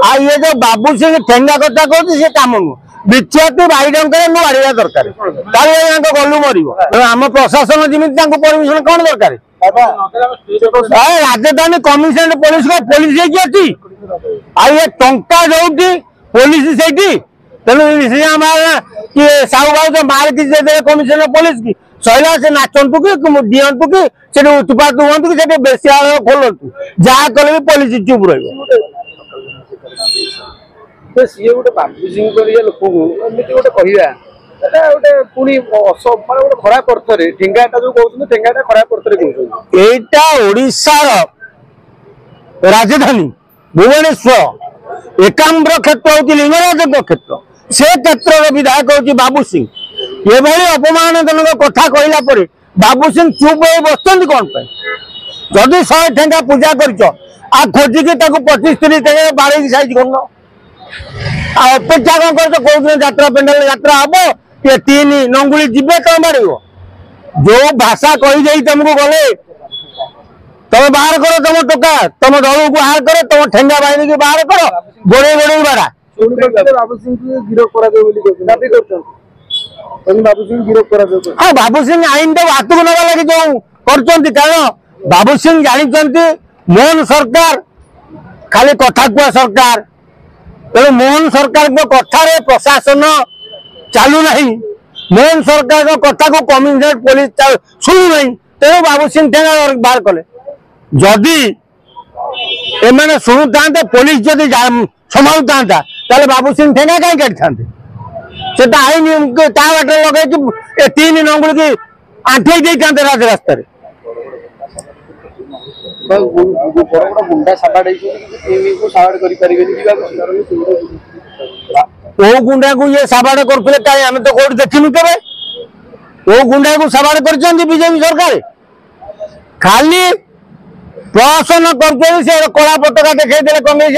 आ ये जो बाबू सिंह ठेंगा कथा कहते काम नु विच्छेद भाई डंकर मारिया दरकार गलु मर आम प्रशासन जमी परमिशन कौन दरकार राजधानी कमिशनरेट पुलिस को पुलिस अच्छी आ ये टंका जो पुलिस से तेणु किए साहू भाव मार कि कमिशनर पुलिस की सैला से नाचतु कि दिंतु कि उत्पात हूँ कि बेसिया खोलतु जहाँ कले भी पुलिस चुप सी गोटे बाबू सिंह लोक गोटे कहवा गोटे पुणी गोटे खराब अर्थरे ठेंगाटा जो कहते ठेंगाटा खराब अर्थरे कहते एटा ओडिशार राजधानी भुवनेश्वर एकाम्र क्षेत्र हूँ लिंगराज क्षेत्र से क्षेत्र विधायक हूँ बाबू सिंह ये अपमानजनक कथा कहला बाबू सिंह चुप हो बस कौन जदि 100 ठेंगा पूजा कर खोजिकी 25-30 ठेंगा बाड़ी साइज कर अपेक्षा कौन कर कौन यात्रा पेंडाल यात्रा हम ये 3 नंगुली जीवे तुम बाड़ जो भाषा कही तुमको गले तुम बाहर कर तुम टोका तुम दल को बाहर कर तुम ठेंगा बाहिनी की बाहर कर गोड़े गोड़े बाड़ा बाबू सिंह गिरफ कर बाबू सिंह गिरफ कर हाँ बाबू सिंह आईन टाइम हाथ को नवा लगे जो कारण बाबू सिंह जानते मोहन सरकार खाली कथा कुआ सरकार तेणु मोहन सरकार कथार प्रशासन चालू नहीं मोहन सरकार कथा को कमिशनरेट पुलिस शुणु नहीं तेणु बाबू सिंह ठेंगा बाहर कले जदि एम शुणु था पुलिस जदि संभालु था बाबू सिंह ठेंगा कहीं काटि से आईन बाट लगे 3 नंगुल की आंठे देते राजरास्तार गुंडा को ये साबाड़ करते आम तो कौट देखनु के गुंडा को साबाड़ कर बीजेपी सरकार खाली प्रहसन कर कला पताका देखा कांग्रेस